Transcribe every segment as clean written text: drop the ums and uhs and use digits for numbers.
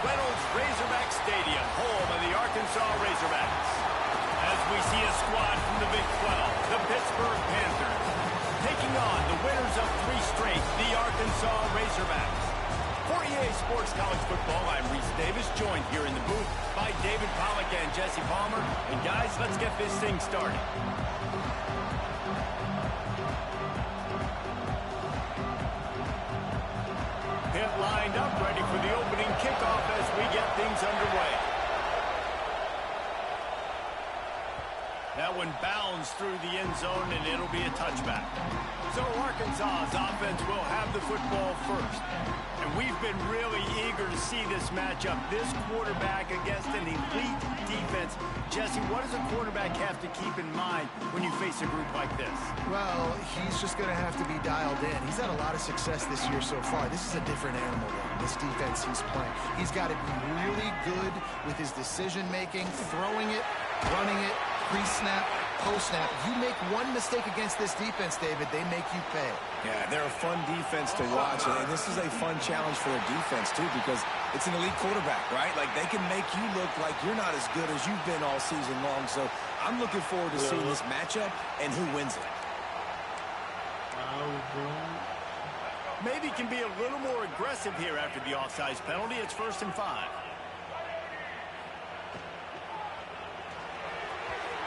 Reynolds Razorback Stadium, home of the Arkansas Razorbacks. As we see a squad from the Big 12, the Pittsburgh Panthers, taking on the winners of 3 straight, the Arkansas Razorbacks. For EA Sports College Football, I'm Reese Davis, joined here in the booth by David Pollack and Jesse Palmer. And guys, let's get this thing started. Pitt lined up, ready for the opening kickoff as we get things underway. That one bounds through the end zone, and it'll be a touchback. So Arkansas's offense will have the football first. And we've been really eager to see this matchup, this quarterback against an elite defense. Jesse, what does a quarterback have to keep in mind when you face a group like this? Well, he's just going to have to be dialed in. He's had a lot of success this year so far. This is a different animal, though, this defense he's playing. He's got to be really good with his decision-making, throwing it, running it, pre-snap, post-snap. You make one mistake against this defense, David, they make you pay. Yeah, they're a fun defense to watch, and this is a fun challenge for their defense, too, because it's an elite quarterback, right? Like, they can make you look like you're not as good as you've been all season long, so I'm looking forward to seeing this matchup and who wins it. Maybe can be a little more aggressive here after the offsides penalty. It's 1st and 5.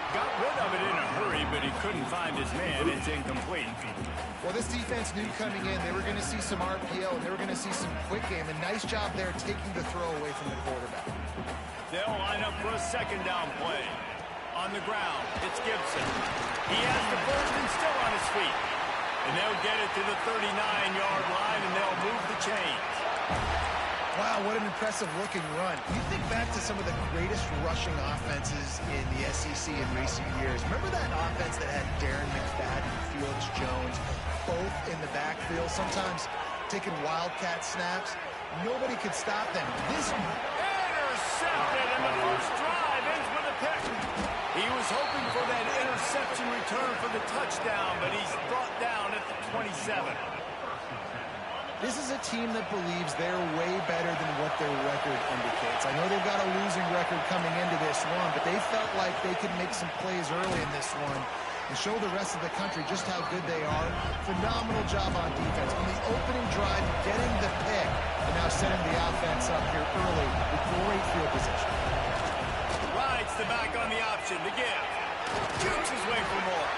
Got rid of it in a hurry, but he couldn't find his man. It's incomplete. Well, this defense knew coming in they were going to see some RPO, and they were going to see some quick game. A nice job there taking the throw away from the quarterback. They'll line up for a 2nd down play. On the ground, it's Gibson. He has the first and still on his feet. And they'll get it to the 39-yard line, and they'll move the chains. Wow, what an impressive-looking run. You think back to some of the greatest rushing offenses in the SEC in recent years. Remember that offense that had Darren McFadden, Felix Jones, both in the backfield, sometimes taking wildcat snaps? Nobody could stop them. This intercepted, and the first drive ends with a pick. He was hoping for that interception return for the touchdown, but he's brought down at the 27. This is a team that believes they're way better than what their record indicates. I know they've got a losing record coming into this one, but they felt like they could make some plays early in this one and show the rest of the country just how good they are. Phenomenal job on defense. On the opening drive, getting the pick, and now setting the offense up here early with great field position. Rides the back on the option to give. Jukes his way for more.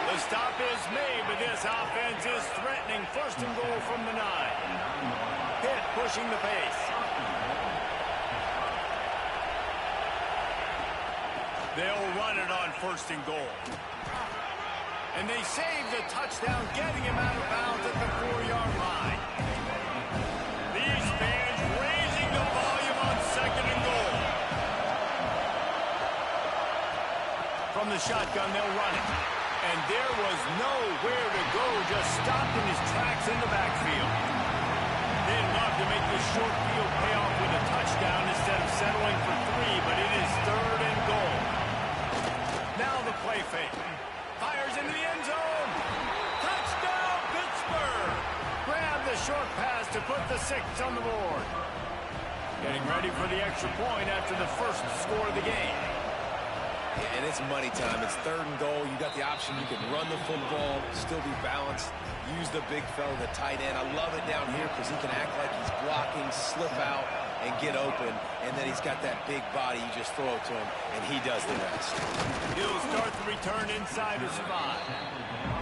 The stop is made, but this offense is threatening. 1st and goal from the 9. Pitt pushing the pace. They'll run it on 1st and goal. And they save the touchdown, getting him out of bounds at the 4-yard line. These fans raising the volume on 2nd and goal. From the shotgun, they'll run it. And there was nowhere to go, just stopped in his tracks in the backfield. They'd love to make this short field pay off with a touchdown instead of settling for 3, but it is 3rd and goal. Now the play fake. Fires into the end zone. Touchdown, Pittsburgh! Grab the short pass to put the 6 on the board. Getting ready for the extra point after the first score of the game. Yeah, and it's money time. It's 3rd and goal. You got the option. You can run the football, still be balanced, use the big fella, the tight end. I love it down here because he can act like he's blocking, slip out, and get open. And then he's got that big body. You just throw it to him, and he does the rest. He'll start the return inside his 5.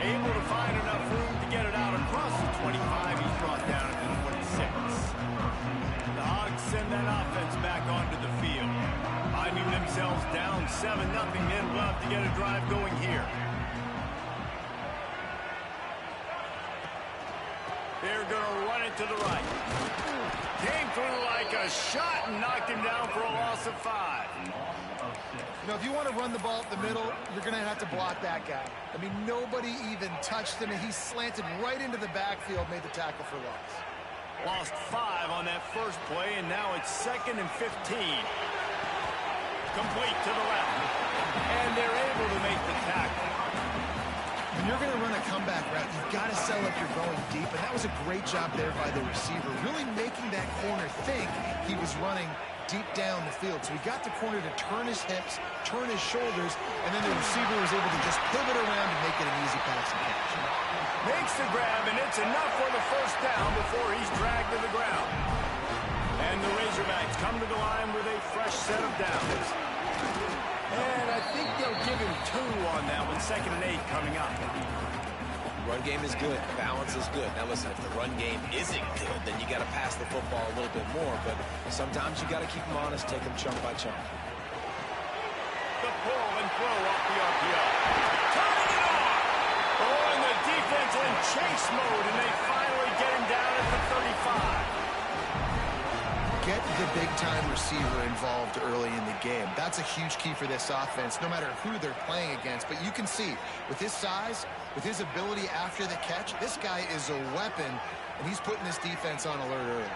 Able to find enough room to get it out across the 25. He's brought down at the 26. The Hogs send that offense back onto the field. Finding themselves down 7-0, they'd love to get a drive going here. They're going to run it to the right. Came through like a shot and knocked him down for a loss of 5. You know, if you want to run the ball up the middle, you're going to have to block that guy. I mean, nobody even touched him, and he slanted right into the backfield, made the tackle for loss. Lost 5 on that first play, and now it's 2nd and 15. Complete to the left. And they're able to make the tackle. When you're going to run a comeback route, you've got to sell like you're going deep, and that was a great job there by the receiver, really making that corner think he was was running deep down the field. So he got the corner to turn his hips, turn his shoulders, and then the receiver was able to just pivot around and make it an easy pass and catch. Makes the grab, and it's enough for the first down before he's dragged to the ground. And the Razorbacks come to the line with a fresh set of downs. And I think they'll give him 2 on that one, 2nd and 8 coming up. Run game is good. Balance is good. Now, listen, if the run game isn't good, then you got to pass the football a little bit more. But sometimes you got to keep them honest, take them chunk by chunk. The pull and throw off the RPO. Turning it on! Oh, and the defense in chase mode, and they finally get him down at the 35. Get the big-time receiver involved early in the game. That's a huge key for this offense, no matter who they're playing against. But you can see, with his size, with his ability after the catch, this guy is a weapon, and he's putting this defense on alert early.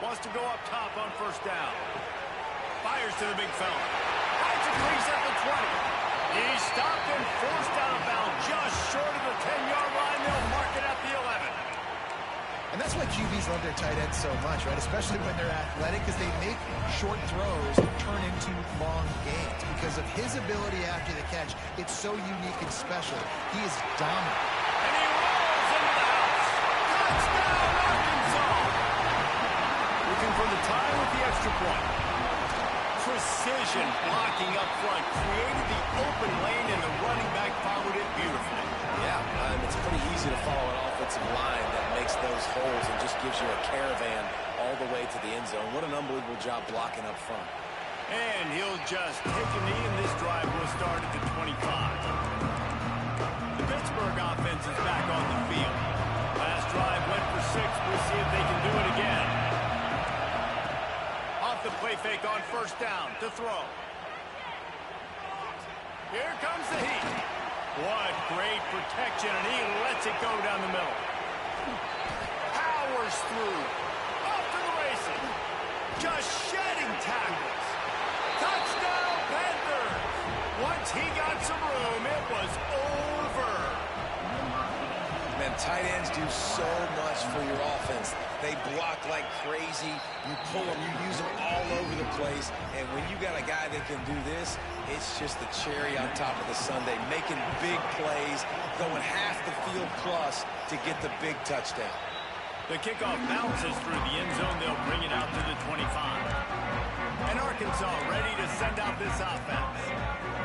Wants to go up top on first down. Fires to the big fella. Finds a crease at the 20. He's stopped and forced out of bounds just short of the 10-yard line. They'll mark it at the 11. And that's why QBs love their tight ends so much, right? Especially when they're athletic, because they make short throws turn into long gains. Because of his ability after the catch, it's so unique and special. He is dominant. And he rolls into the house. Touchdown, Arkansas! Looking for the tie with the extra point. Precision blocking up front created the open lane, and the running back followed it beautifully. Yeah, it's pretty easy to follow an offensive line that makes those holes and just gives you a caravan all the way to the end zone. What an unbelievable job blocking up front. And he'll just take a knee, and this drive will start at the 25. The Pittsburgh offense is back on the field. Last drive went for 6. We'll see if they can do it again. Off the play fake on first down to throw. Here comes the heat. What great protection, and he lets it go down the middle. Powers through. Off to the races. Just shedding tackles. Touchdown, Panthers. Once he got some room, it was over. Man, tight ends do so much for your offense. They block like crazy. You pull them, you use them all over the place. And when you got a guy that can do this, it's just the cherry on top of the sundae, making big plays, going half the field plus to get the big touchdown. The kickoff bounces through the end zone. They'll bring it out to the 25. And Arkansas ready to send out this offense.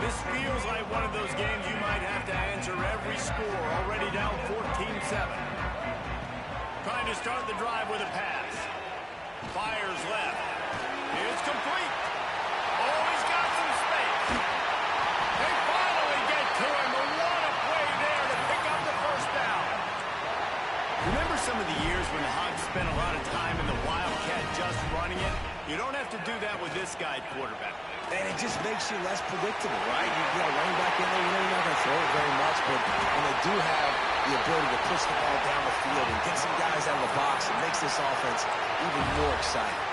This feels like one of those games you might have to answer every score. Already down 14-7. Trying to start the drive with a pass. Fires left. It's complete. Oh, he's got some space. They finally get to him. And what a play there to pick up the first down. Remember some of the years when the Hogs spent a lot of time in the Wildcat just running it? You don't have to do that with this guy quarterback. And it just makes you less predictable, right? You got a running back in there, you're not going to throw it very much, but when they do have the ability to push the ball down the field and get some guys out of the box, it makes this offense even more exciting.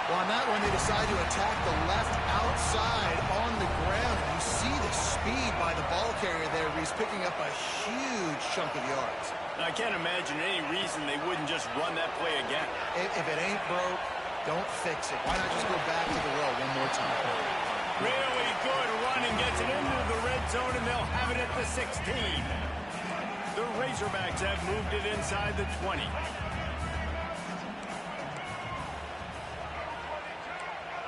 Well, on that one, they decide to attack the left outside on the ground. And you see the speed by the ball carrier there. He's picking up a huge chunk of yards. I can't imagine any reason they wouldn't just run that play again. If it ain't broke, don't fix it. Why not just go back to the well one more time? Really good running, gets it into the red zone, and they'll have it at the 16. The Razorbacks have moved it inside the 20.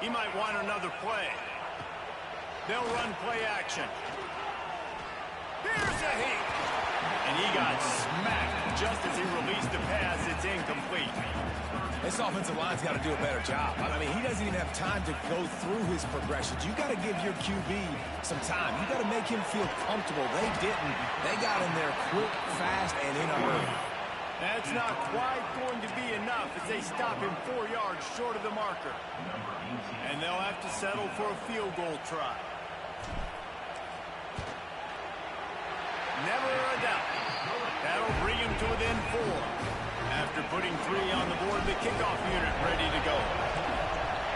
He might want another play. They'll run play action. Here's a heat. And he got smacked just as he released the pass. It's incomplete. This offensive line's got to do a better job. I mean, he doesn't even have time to go through his progressions. You got to give your QB some time. You got to make him feel comfortable. They didn't. They got in there quick, fast, and in a hurry. That's not quite going to be enough as they stop him 4 yards short of the marker. And they'll have to settle for a field goal try. Never a doubt. That'll bring him to within 4. After putting 3 on the board, the kickoff unit ready to go.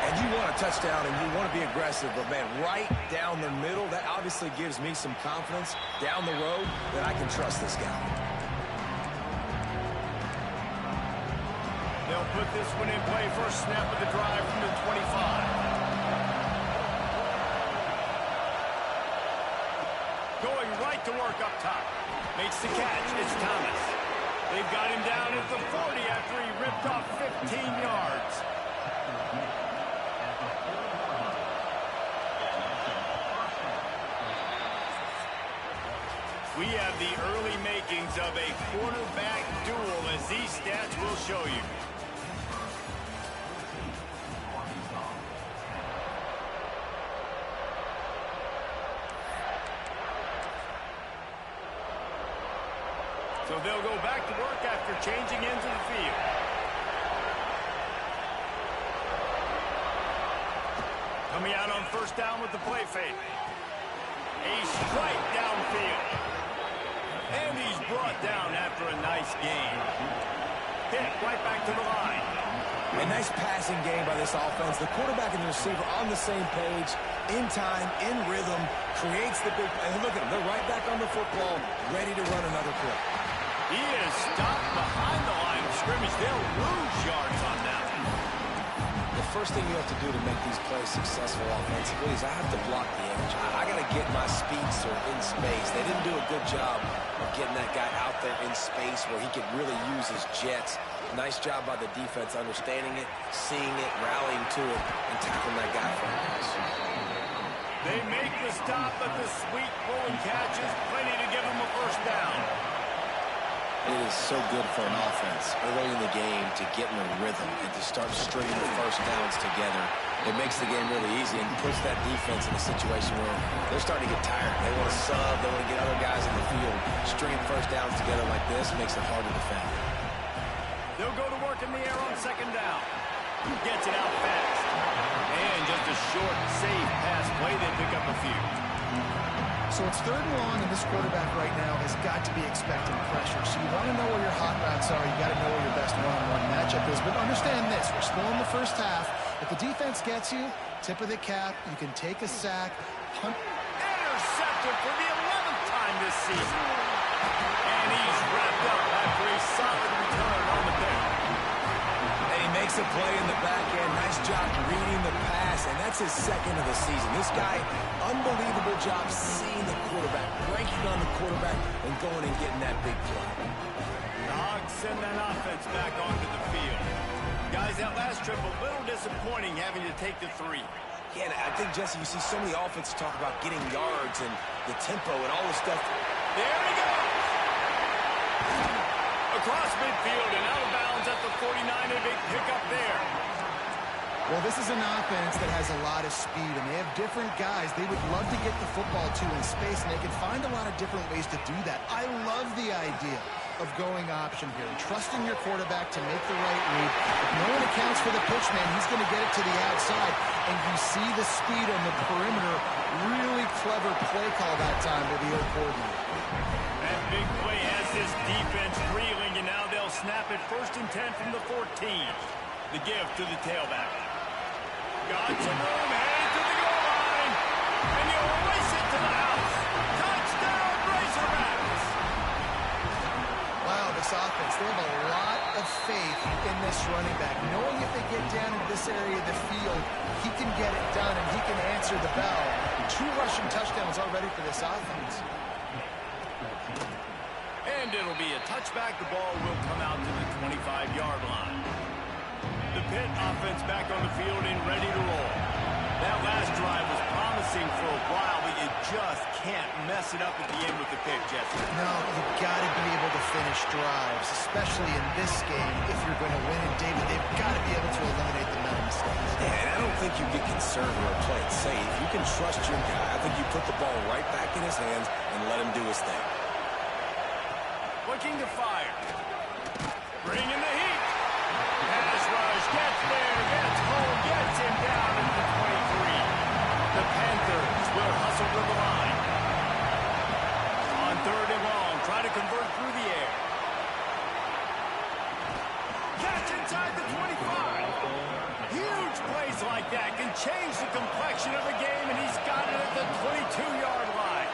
And you want a touchdown and you want to be aggressive, but man, right down the middle, that obviously gives me some confidence down the road that I can trust this guy. They'll They'll put this one in play. First snap of the drive from the 25. Going right to work up top. Makes the catch. It's Thomas. They've got him down at the 40 after he ripped off 15 yards. We have the early makings of a quarterback duel, as these stats will show you. So they'll go back to work after changing into the field. Coming out on first down with the play fake. A strike downfield. And he's brought down after a nice game. Pitt right back to the line. A nice passing game by this offense. The quarterback and the receiver on the same page, in time, in rhythm, creates the big play. And look at them, they're right back on the football, ready to run another play. He is stopped behind the line of scrimmage. They'll lose yards on that. The first thing you have to do to make these plays successful offensively is I have to block the edge. I got to get my speedster in space. They didn't do a good job of getting that guy out there in space where he could really use his jets. Nice job by the defense understanding it, seeing it, rallying to it, and tackling that guy for a pass. They make the stop, but the sweet pulling catch is plenty to give them a first down. It is so good for an offense early in the game to get in a rhythm and to start stringing the first downs together. It makes the game really easy and puts that defense in a situation where they're starting to get tired. They want to sub. They want to get other guys in the field. Stringing first downs together like this makes it hard to defend. They'll go to work in the air on second down. Gets it out fast. And just a short, safe pass play. They pick up a few. So it's third and long, and this quarterback right now has got to be expecting pressure. So you want to know where your hot routes are. You got to know where your best one-on-one matchup is. But understand this: we're still in the first half. If the defense gets you, tip of the cap. You can take a sack. Intercepted for the 11th time this season, and he's wrapped up after a solid return on the pick. And he makes a play in the back end. Nice job reading the pass, and that's his second of the season. This guy, unbelievable job seeing the quarterback, breaking on the quarterback, and going and getting that big play. The Hogs send that offense back onto the field. Guys, that last trip a little disappointing having to take the 3. Yeah, I think, Jesse, you see so many offenses talk about getting yards and the tempo and all this stuff. There he goes! Across midfield and out of bounds at the 49, a big pickup there. Well, this is an offense that has a lot of speed, and they have different guys they would love to get the football to in space, and they can find a lot of different ways to do that. I love the idea of going option here and trusting your quarterback to make the right read. If no one accounts for the pitch man, he's going to get it to the outside, and you see the speed on the perimeter. Really clever play call that time by the O coordinator. That big play has this defense reeling, and now they'll snap it 1st and 10 from the 14. The give to the tailback. Got some room, headed to the goal line, and you race it to the house. Touchdown, Razorbacks! Wow, this offense, they have a lot of faith in this running back, knowing if they get down into this area of the field, he can get it done and he can answer the bell. 2 rushing touchdowns already for this offense. And it'll be a touchback. The ball will come out to the 25-yard line. The Pitt offense back on the field and ready to roll. That last drive was promising for a while, but you just can't mess it up at the end with the pick, Jesse. No, you've got to be able to finish drives, especially in this game if you're going to win. And, David, they've got to be able to eliminate the mental mistakes. Yeah, and I don't think you get conservative or play it safe. You can trust your guy. I think you put the ball right back in his hands and let him do his thing. Looking to fire. Bringing the heat. Pass rush, gets there, gets home, gets him down at the 23. The Panthers will hustle to the line. On 3rd and long, try to convert through the air. Catch inside the 25. Huge plays like that can change the complexion of a game, and he's got it at the 22-yard line.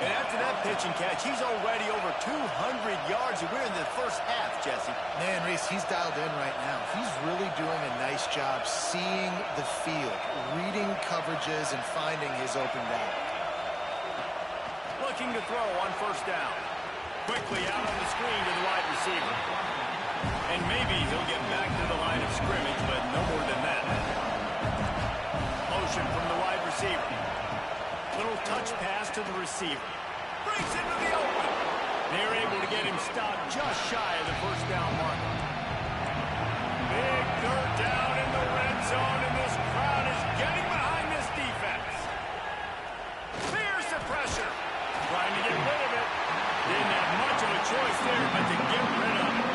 And after that pitch and catch. He's already over 200 yards, and we're in the first half, Jesse. Man, Reese, he's dialed in right now. He's really doing a nice job seeing the field, reading coverages, and finding his open guy. Looking to throw on first down. Quickly out on the screen to the wide receiver. And maybe he'll get back to the line of scrimmage, but no more than that. Motion from the wide receiver. Little touch pass to the receiver. Breaks into the open. They're able to get him stopped just shy of the first down mark. Big third down in the red zone, and this crowd is getting behind this defense. Fierce the pressure. Trying to get rid of it. Didn't have much of a choice there, but to get rid of it.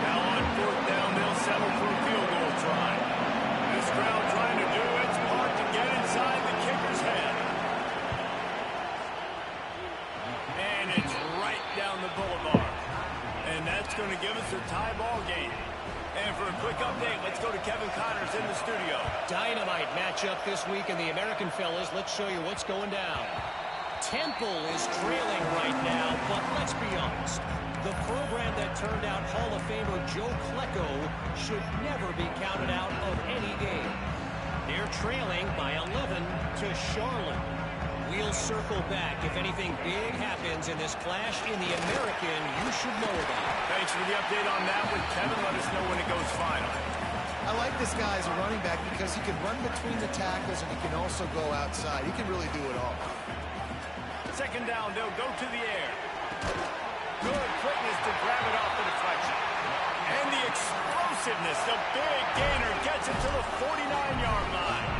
Now on fourth down, they'll settle for a field goal try. This crowd trying to do its part to get inside the kicker's head. And it's right down the boulevard. And that's going to give us a tie ball game. And for a quick update, let's go to Kevin Connors in the studio. Dynamite matchup this week in the American fellas. Let's show you what's going down. Temple is trailing right now, but let's be honest. The program that turned out Hall of Famer Joe Klecko should never be counted out of any game. They're trailing by 11 to Charlotte. We'll circle back if anything big happens in this clash in the American you should know about. Thanks for the update on that one, Kevin. Let us know when it goes final. I like this guy as a running back because he can run between the tackles and he can also go outside. He can really do it all. Second down, they'll go to the air. Good quickness to grab it off the deflection. And the explosiveness, the big gainer gets it to the 49-yard line.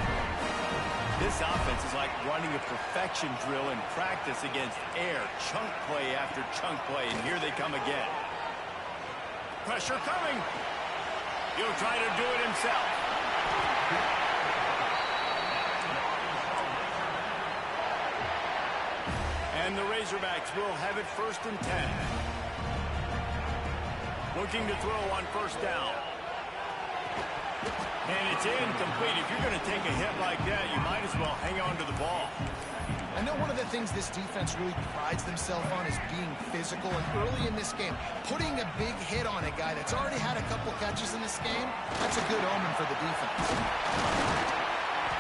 This offense is like running a perfection drill in practice against air. Chunk play after chunk play, and here they come again. Pressure coming. He'll try to do it himself. And the Razorbacks will have it 1st and 10. Looking to throw on first down. And it's incomplete. If you're going to take a hit like that, you might as well hang on to the ball. I know one of the things this defense really prides themselves on is being physical. And early in this game, putting a big hit on a guy that's already had a couple catches in this game, that's a good omen for the defense.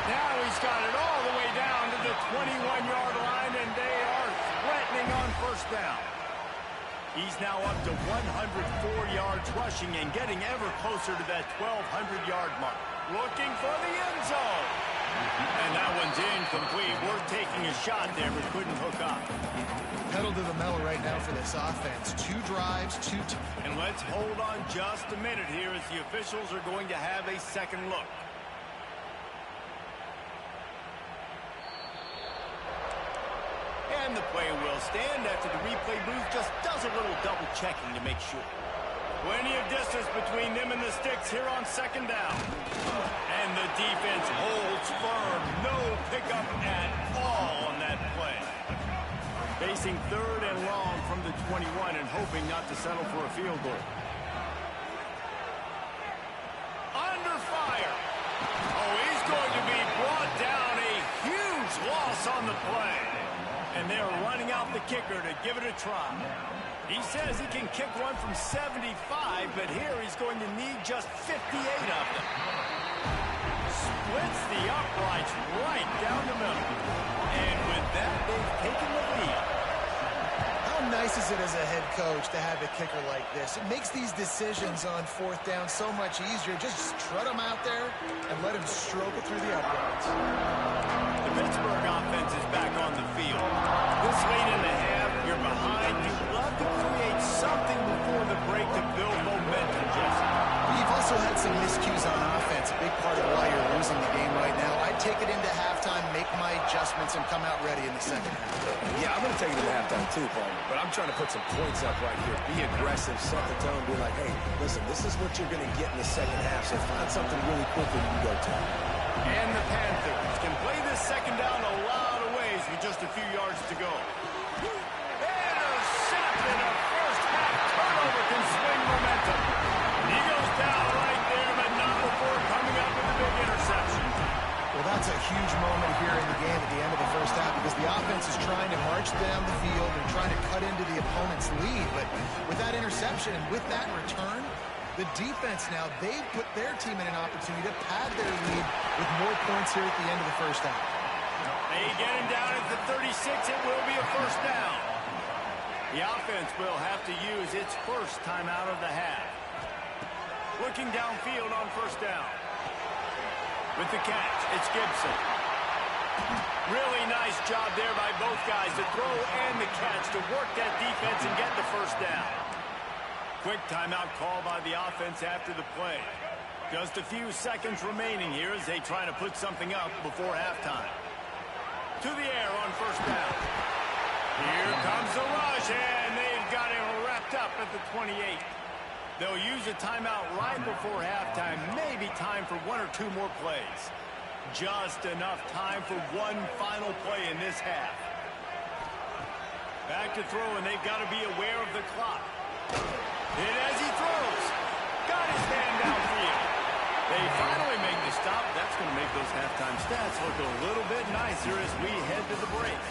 Now he's got it all the way down to the 21-yard line, and they are threatening on first down. He's now up to 104 yards rushing and getting ever closer to that 1,200-yard mark. Looking for the end zone. And that one's incomplete. Worth taking a shot there, but couldn't hook up. Pedal to the metal right now for this offense. 2 drives, 2... And let's hold on just a minute here as the officials are going to have a second look. And the play will stand after the replay booth just does a little double checking to make sure. Plenty of distance between them and the sticks here on second down. And the defense holds firm. No pickup at all on that play. Facing 3rd and long from the 21 and hoping not to settle for a field goal. Under fire. Oh, he's going to be brought down. A huge loss on the play. And they're running out the kicker to give it a try. He says he can kick one from 75, but here he's going to need just 58 of them. Splits the uprights right down the middle. And with that, they've taken the lead. How nice is it as a head coach to have a kicker like this? It makes these decisions on 4th down so much easier. Just strut him out there and let him stroke it through the uprights. The Pittsburgh offense is back on the field. This late in the half, you're behind. You'd love to create something before the break to build momentum, Jesse. You've also had some miscues on offense, a big part of why you're losing the game right now. I'd take it into halftime, make my adjustments, and come out ready in the second half. Yeah, I'm going to take it to halftime too, Paul. But I'm trying to put some points up right here. Be aggressive, set the tone, be like, hey, listen, this is what you're going to get in the second half, so find something really quickly you can go to. And the Panthers can play this second down a lot of ways with just a few yards to go. Intercepted, a first half turnover can swing momentum. He goes down right there, but not before coming up with a big interception. Well, that's a huge moment here in the game at the end of the first half because the The offense is trying to march down the field and trying to cut into the opponent's lead, but with that interception and with that return, the defense now, they've put their team in an opportunity to pad their lead with more points here at the end of the first half. They get him down at the 36. It will be a first down. The offense will have to use its first timeout of the half. Looking downfield on first down. With the catch, it's Gibson. Really nice job there by both guys, the throw and the catch, to work that defense and get the first down. Quick timeout call by the offense after the play. Just a few seconds remaining here as they try to put something up before halftime. To the air on first down. Here comes the rush, and they've got him wrapped up at the 28. They'll use a timeout right before halftime. Maybe time for one or two more plays. Just enough time for one final play in this half. Back to throw, and they've got to be aware of the clock. And as he throws, got his man downfield. They finally make the stop. That's going to make those halftime stats look a little bit nicer as we head to the break.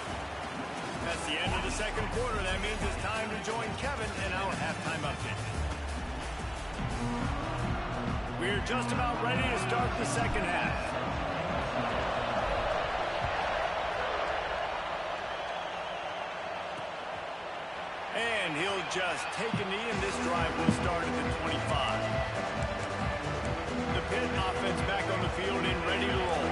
That's the end of the second quarter. That means it's time to join Kevin in our halftime update. We're just about ready to start the second half. And he'll just take a knee, and this drive will start at the 25. The Pitt offense back on the field and ready to roll.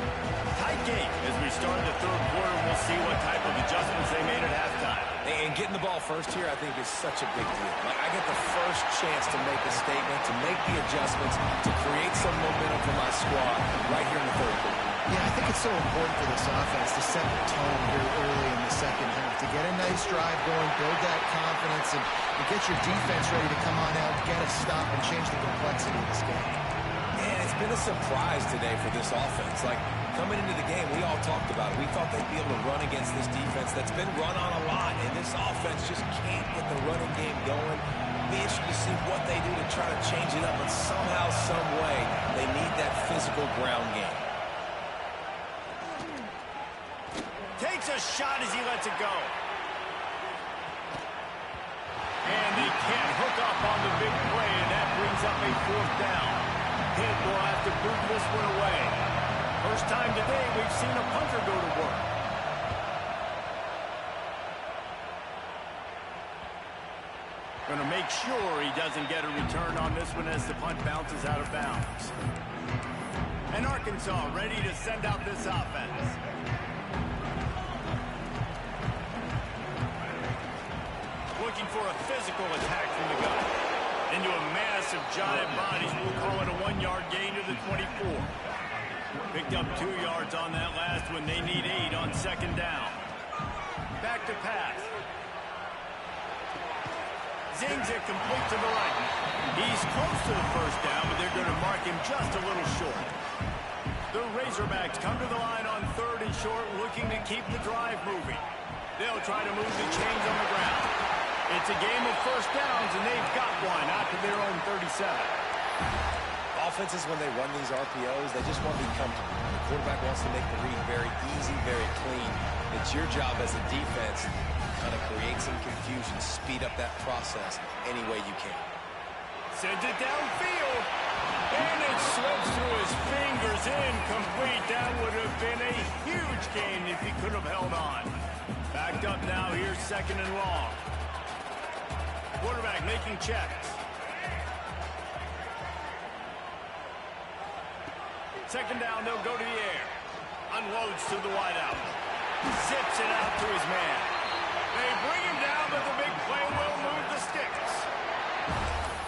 Tight game as we start the third quarter. We'll see what type of adjustments they made at halftime. And getting the ball first here, I think, is such a big deal. Like, I get the first chance to make a statement, to make the adjustments, to create some momentum for my squad right here in the third quarter. Yeah, I think it's so important for this offense to set the tone here early in the second half, to get a nice drive going, build that confidence, and get your defense ready to come on out, get a stop, and change the complexity of this game. And it's been a surprise today for this offense. Like, coming into the game, we all talked about it. We thought they'd be able to run against this defense that's been run on a lot, and this offense just can't get the running game going. Be interested to see what they do to try to change it up, but somehow, some way, they need that physical ground game. Takes a shot as he lets it go. And they can't hook up on the big play, and that brings up a fourth down. Pitt will have to boot this one away. First time today we've seen a punter go to work. Going to make sure he doesn't get a return on this one as the punt bounces out of bounds. And Arkansas ready to send out this offense. Looking for a physical attack from the gun. Into a massive giant body. We'll call it a 1-yard gain to the 24. Picked up 2 yards on that last one. They need 8 on second down. Back to pass. Zings it complete to the right. He's close to the first down, but they're going to mark him just a little short. The Razorbacks come to the line on third and short, looking to keep the drive moving. They'll try to move the chains on the ground. It's a game of first downs, and they've got one out to their own 37. Offenses, when they run these RPOs, they just want to be comfortable. The quarterback wants to make the read very easy, very clean. It's your job as a defense to kind of create some confusion, speed up that process any way you can. Sends it downfield, and it slips through his fingers, incomplete. That would have been a huge gain if he could have held on. Backed up now, here's second and long. Quarterback making checks. Second down, they'll go to the air. Unloads to the wideout. Zips it out to his man. They bring him down, but the big play will move the sticks.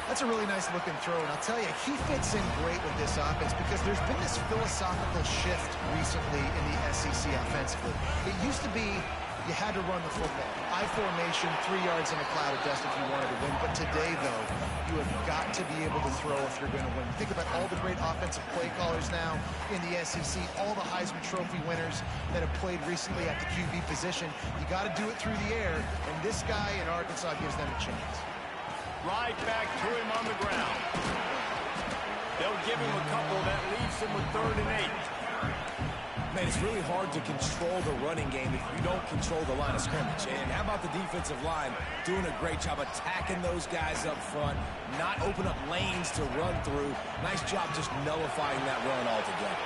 That's a really nice looking throw, and I'll tell you, he fits in great with this offense because there's been this philosophical shift recently in the SEC offensively. It used to be you had to run the football. I formation, 3 yards in a cloud of dust if you wanted to win. But today, though, you have got to be able to throw if you're going to win. Think about all the great offensive play callers now in the SEC, all the Heisman Trophy winners that have played recently at the QB position. You got to do it through the air, and this guy in Arkansas gives them a chance. Right back to him on the ground. They'll give him a couple that leaves him with 3rd and 8. Man, it's really hard to control the running game if you don't control the line of scrimmage. And how about the defensive line doing a great job attacking those guys up front, not open up lanes to run through. Nice job just nullifying that run altogether.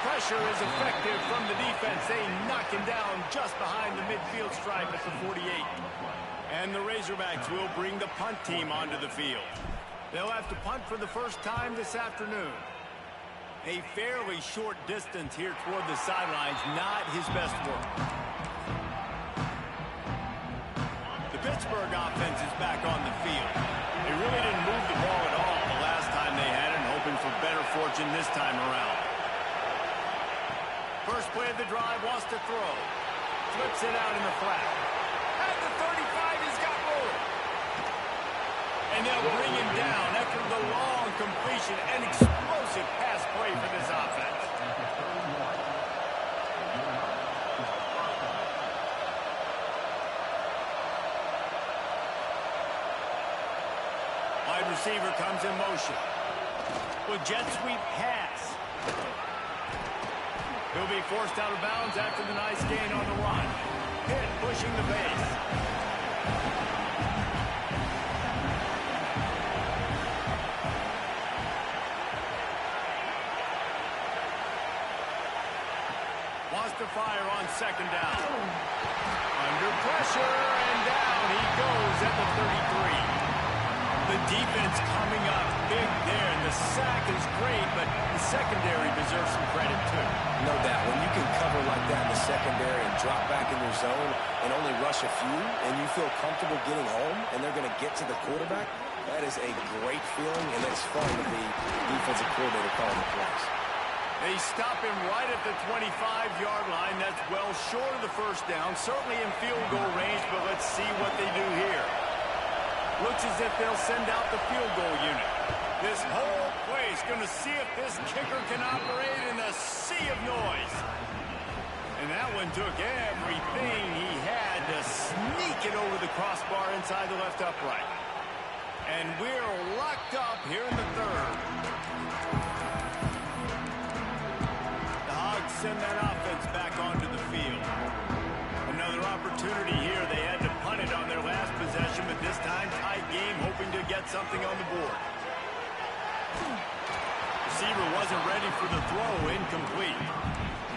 Pressure is effective from the defense. They knock him down just behind the midfield stripe at the 48. And the Razorbacks will bring the punt team onto the field. They'll have to punt for the first time this afternoon. A fairly short distance here toward the sidelines, not his best work. The Pittsburgh offense is back on the field. They really didn't move the ball at all the last time they had it, hoping for better fortune this time around. First play of the drive, wants to throw. Flips it out in the flat. At the 35, he's got room. And they'll bring him down after the long completion. An explosive pass play for this offense. Wide receiver comes in motion. With jet sweep pass. He'll be forced out of bounds after the nice gain on the run. Pitt pushing the base. Wants to fire on second down. Under pressure, and down he goes at the 33. The defense coming up big there, and the sack is great, but the secondary deserves some credit too. No doubt, when you can cover like that in the secondary and drop back in your zone and only rush a few, and you feel comfortable getting home, and they're going to get to the quarterback, that is a great feeling, and it's fun to be defensive coordinator calling the plays. They stop him right at the 25-yard line. That's well short of the first down, certainly in field goal range, but let's see what they do here. Looks as if they'll send out the field goal unit. This whole place going to see if this kicker can operate in a sea of noise. And that one took everything he had to sneak it over the crossbar inside the left upright. And we're locked up here in the third. The Hogs send that offense back onto the field. Another opportunity here. They had to punt it on their last possession, but this time tight game, hoping to get something on the board. Receiver wasn't ready for the throw, incomplete.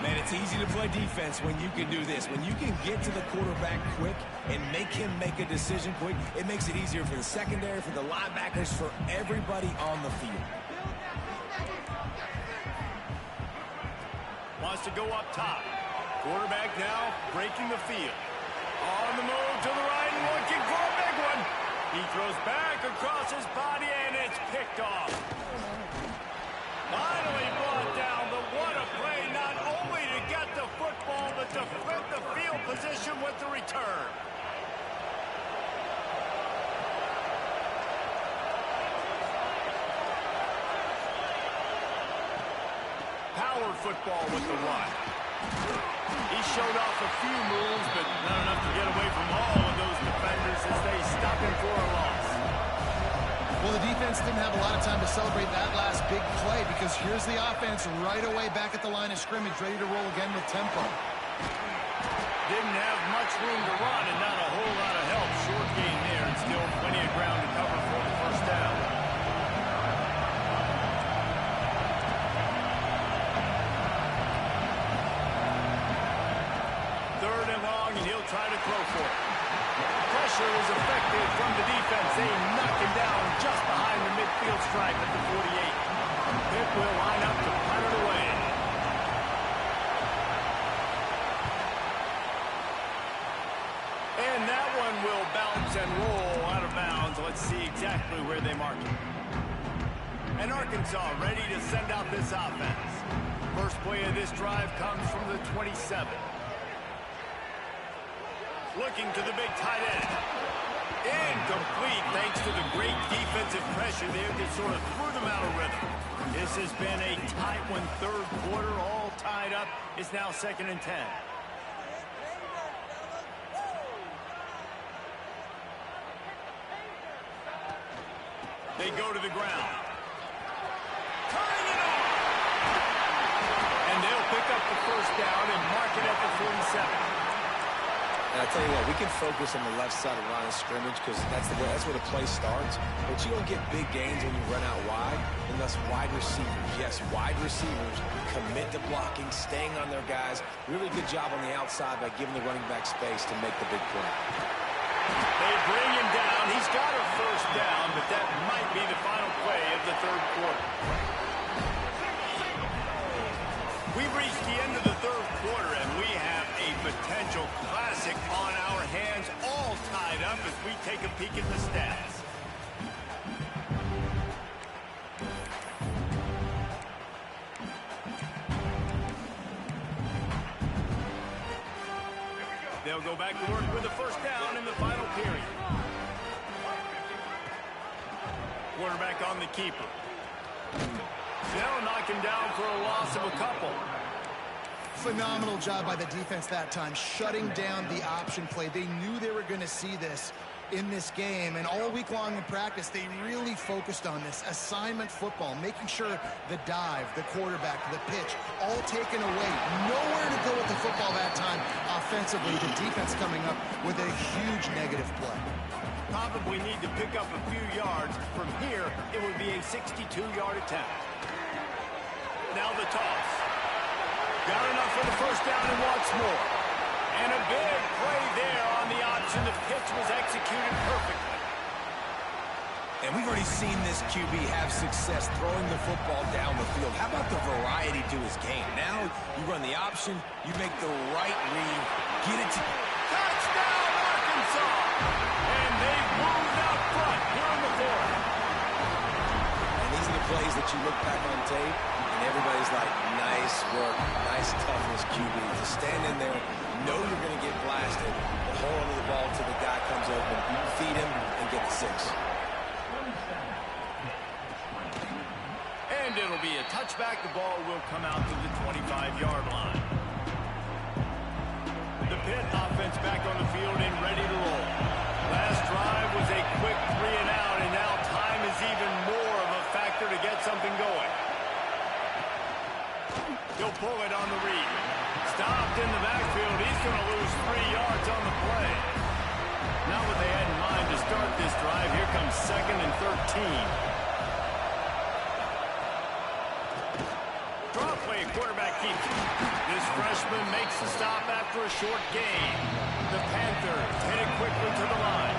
Man, it's easy to play defense when you can do this. When you can get to the quarterback quick and make him make a decision quick, it makes it easier for the secondary, for the linebackers, for everybody on the field. Wants to go up top. Quarterback now breaking the field. On the move to the right and looking for a big one. He throws back across his body and it's picked off. Finally brought down, but what a play, not only to get the football, but to flip the field position with the return. Power football with the run. He showed off a few moves, but not enough to get away from all of those defenders as they stop him for a loss. Well, the defense didn't have a lot of time to celebrate that last big play because here's the offense right away back at the line of scrimmage, ready to roll again with tempo. Didn't have much room to run and not a whole lot of help. Short gain there and still plenty of ground to cover for the first down. Third and long, and he'll try to throw for it. Pressure is effective from the defense. They knock him down just behind the midfield stripe at the 48. Pitt will line up to punt it away. And that one will bounce and roll out of bounds. Let's see exactly where they mark it. And Arkansas ready to send out this offense. First play of this drive comes from the 27. Looking to the big tight end. Incomplete thanks to the great defensive pressure there that sort of threw them out of rhythm. This has been a tight one, third quarter, all tied up. It's now 2nd and 10. They go to the ground. Turning it off! the first down and mark it at the 47. And I tell you what, we can focus on the left side of the line of scrimmage because that's where the play starts. But you don't get big gains when you run out wide, and thus wide receivers. Yes, wide receivers commit to blocking, staying on their guys. Really good job on the outside by giving the running back space to make the big play. They bring him down. He's got a first down, but that might be the final play of the third quarter. We've reached the end of the third quarter, and we have a potential classic on our hands, all tied up as we take a peek at the stats. They'll go back to work with the first down in the final period. Quarterback on the keeper. They'll knock him down for a loss of a couple. Phenomenal job by the defense that time, shutting down the option play. They knew they were going to see this in this game, and all week long in practice, they really focused on this assignment football, making sure the dive, the quarterback, the pitch, all taken away. Nowhere to go with the football that time offensively. The defense coming up with a huge negative play. Probably need to pick up a few yards. From here, it would be a 62-yard attempt. Now the toss. Got enough for the first down and wants more. And a big play there on the option. The pitch was executed perfectly. And we've already seen this QB have success throwing the football down the field. How about the variety to his game? Now you run the option, you make the right read, get it to... Touchdown, Arkansas! And they moved out front here in the fourth. And these are the plays that you look back on tape, and everybody's like, nice work, nice toughness, QB. To stand in there, know you're going to get blasted, but hold on to the ball until the guy comes open, you feed him, and get the 6. And it'll be a touchback. The ball will come out to the 25-yard line. The Pitt offense back on the field and ready to roll. Last drive was a quick 3-and-out, and now time is even more of a factor to get something going. He'll pull it on the read. Stopped in the backfield. He's going to lose 3 yards on the play. Not what they had in mind to start this drive. Here comes 2nd and 13. Draw play, quarterback keeps it. This freshman makes the stop after a short gain. The Panthers headed quickly to the line.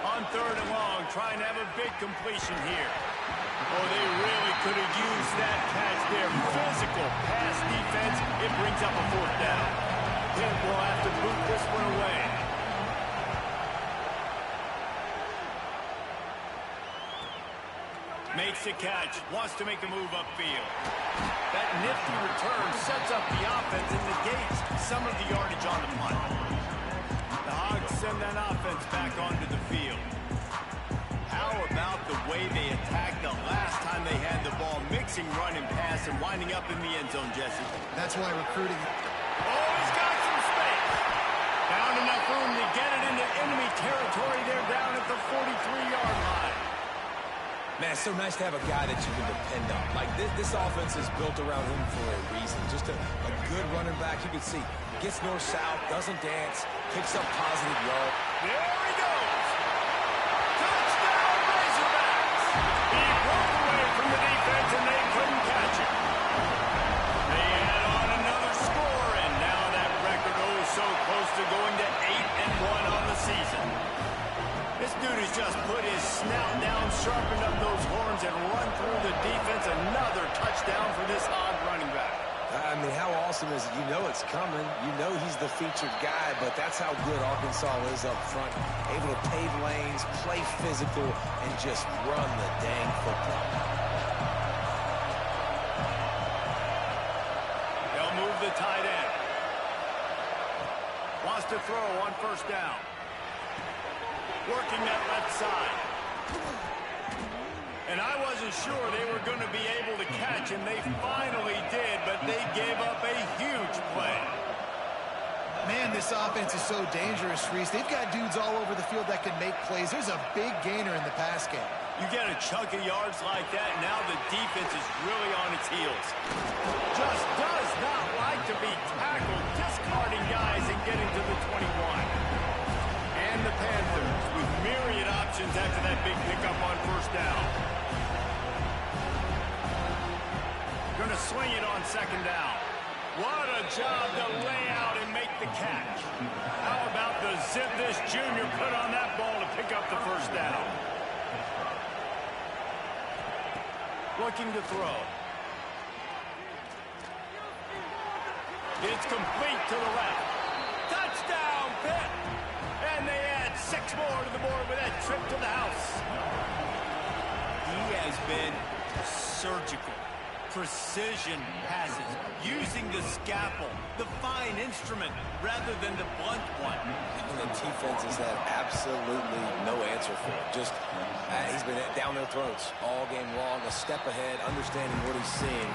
On 3rd and long, trying to have a big completion here. Oh, they really could have used that catch there. Physical pass defense. It brings up a 4th down. Pitt will have to boot this one away. Makes a catch. Wants to make a move upfield. That nifty return sets up the offense and negates some of the yardage on the punt. The Hogs send that offense back onto the field. How about the way they attacked the last time they had the ball, mixing run and pass and winding up in the end zone, Jesse? That's why recruiting... Oh, he's got some space. Found enough room to get it into enemy territory. They're down at the 43-yard line. Man, it's so nice to have a guy that you can depend on. Like, this offense is built around him for a reason. Just a good running back. You can see, gets north-south, doesn't dance, picks up positive yards. There he goes. Touchdown, Razorbacks. He broke away from the defense, and they couldn't catch him. They add on another score, and now that record so close to going to 8-1 on the season. This dude has just put his snout down, sharpened up those horns, and run through the defense. Another touchdown for this Hog running back. I mean, how awesome is it? You know it's coming. You know he's the featured guy, but that's how good Arkansas is up front. Able to pave lanes, play physical, and just run the dang football. They'll move the tight end. Wants to throw on 1st down. Working that left side. And I wasn't sure they were going to be able to catch, and they finally did, but they gave up a huge play. Man, this offense is so dangerous, Reese. They've got dudes all over the field that can make plays. There's a big gainer in the pass game. You get a chunk of yards like that, now the defense is really on its heels. Just does not like to be tackled, discarding guys and getting to the 21. And the Panthers with myriad options after that big pickup on first down. Going to swing it on second down. What a job to lay out and make the catch. How about the zip this junior put on that ball to pick up the first down? Looking to throw. It's complete to the left. Touchdown, Pitt! And they add 6 more to the board with that trip to the house. He has been surgical. Precision passes, using the scalpel, the fine instrument, rather than the blunt one. And the defense has had absolutely no answer for it. Just, he's been down their throats all game long, a step ahead, understanding what he's seeing,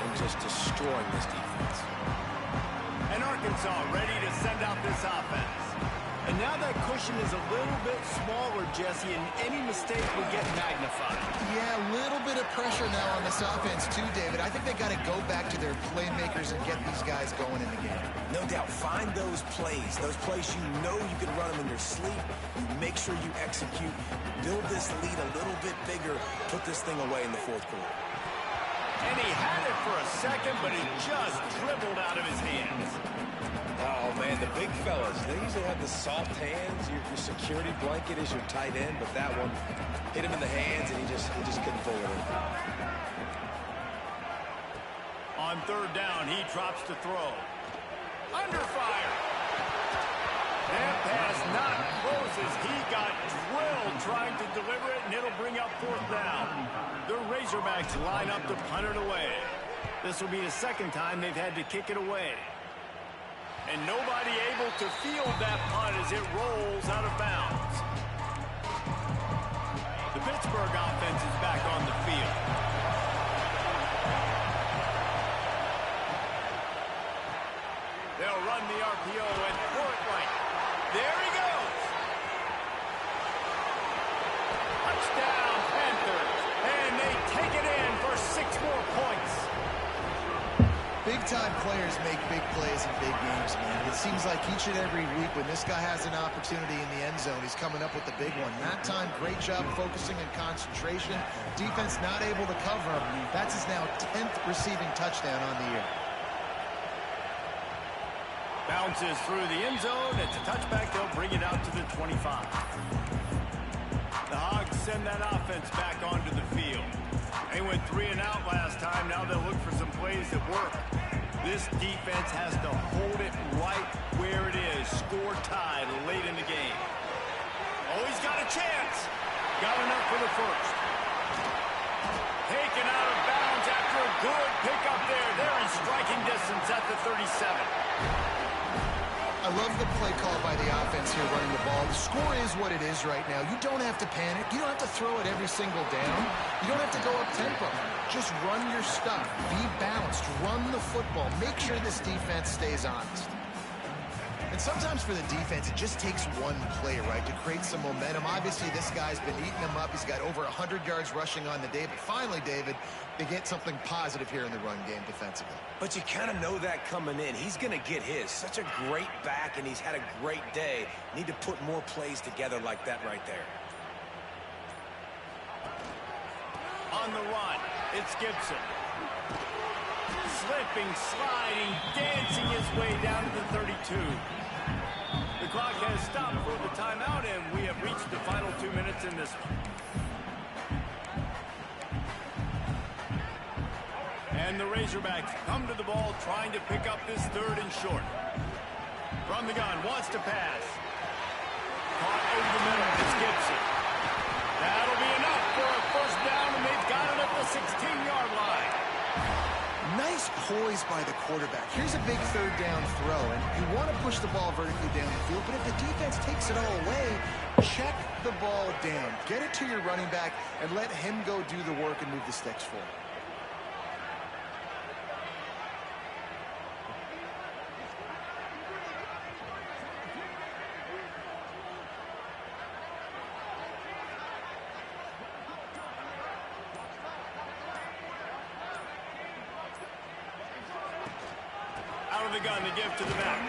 and just destroying this defense. And Arkansas ready to send out this offense. And now that cushion is a little bit smaller, Jesse, and any mistake would get magnified. Yeah, a little bit of pressure now on this offense too, David. I think they got to go back to their playmakers and get these guys going in the game. No doubt. Find those plays you know you can run them in your sleep. You make sure you execute. Build this lead a little bit bigger. Put this thing away in the fourth quarter. And he had it for a second, but it just dribbled out of his hands. Oh, man, the big fellas, they usually have the soft hands. Your security blanket is your tight end, but that one hit him in the hands, and he just couldn't pull it in. On third down, he drops to throw. Under fire. That pass not closes. He got drilled trying to deliver it, and it'll bring up fourth down. The Razorbacks line up to punt it away. This will be the second time they've had to kick it away. And nobody able to field that punt as it rolls out of bounds. The Pittsburgh offense is back on the field. They'll run the RPO and throw it right. There he goes. Touchdown, Panthers. And they take it in for 6 more points. Big-time players make big plays in big games, man. It seems like each and every week when this guy has an opportunity in the end zone, he's coming up with the big one. That time, great job focusing and concentration. Defense not able to cover him. That's his now 10th receiving touchdown on the year. Bounces through the end zone. It's a touchback. They'll bring it out to the 25. The Hogs send that offense back onto the field. They went 3 and out last time. Now they'll look for some plays that work. This defense has to hold it right where it is. Score tied late in the game. Oh, he's got a chance. Got enough for the first. Taken out of bounds after a good pickup there. They're in striking distance at the 37. I love the play call by the offense here running the ball. The score is what it is right now. You don't have to panic. You don't have to throw it every single down. You don't have to go up tempo. Just run your stuff. Be balanced. Run the football. Make sure this defense stays honest. And sometimes for the defense, it just takes one play, right, to create some momentum. Obviously, this guy's been eating them up. He's got over 100 yards rushing on the day. But finally, David, they get something positive here in the run game defensively. But you kind of know that coming in. He's going to get his. Such a great back, and he's had a great day. Need to put more plays together like that right there. On the run, it's Gibson. Slipping, sliding, dancing his way down to the 32. The clock has stopped for the timeout, and we have reached the final 2 minutes in this one. And the Razorbacks come to the ball, trying to pick up this third and short. From the gun, wants to pass. Caught over the middle, it's Gibson. That'll be enough for a first down, and they've got it at the 16-yard line. Nice poise by the quarterback. Here's a big third down throw, and you want to push the ball vertically down the field, but if the defense takes it all away, check the ball down. Get it to your running back and let him go do the work and move the sticks forward. of the gun to give to the back.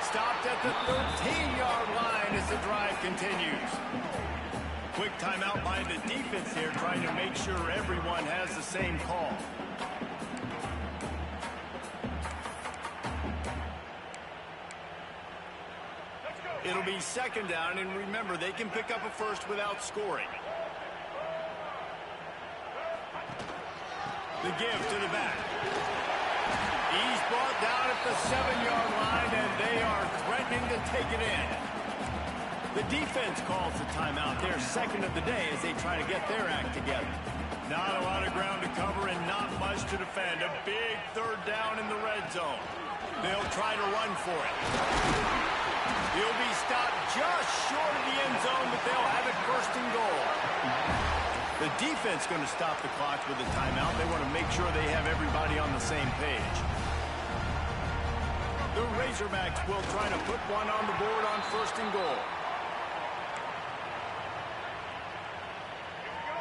Stopped at the 13-yard line as the drive continues. Quick timeout by the defense here, trying to make sure everyone has the same call. It'll be second down, and remember, they can pick up a first without scoring. The give to the back. He's brought down at the 7-yard line, and they are threatening to take it in. The defense calls the timeout. They're second of the day as they try to get their act together. Not a lot of ground to cover and not much to defend. A big third down in the red zone. They'll try to run for it. He'll be stopped just short of the end zone, but they'll have it first and goal. The defense going to stop the clock with a timeout. They want to make sure they have everybody on the same page. The Razorbacks will try to put one on the board on first and goal.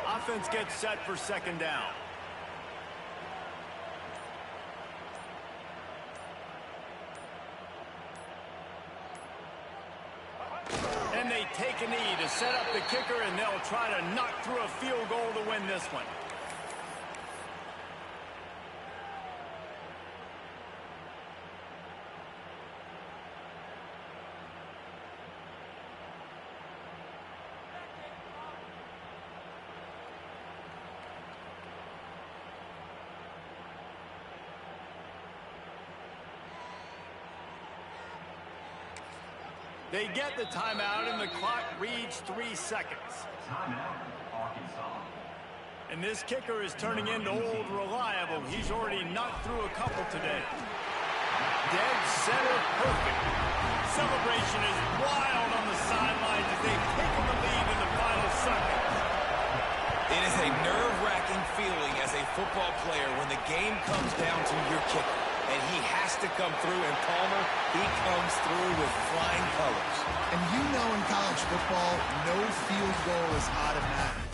Offense gets set for second down. And they take a knee to set up the kicker, and they'll try to knock through a field goal to win this one. They get the timeout, and the clock reads 3 seconds. Timeout, Arkansas. And this kicker is turning into old reliable. He's already knocked through a couple today. Dead center perfect. Celebration is wild on the sidelines as they've taken the lead in the final seconds. It is a nerve-wracking feeling as a football player when the game comes down to your kicker. And he has to come through, and Palmer, he comes through with flying colors. And you know in college football, no field goal is automatic.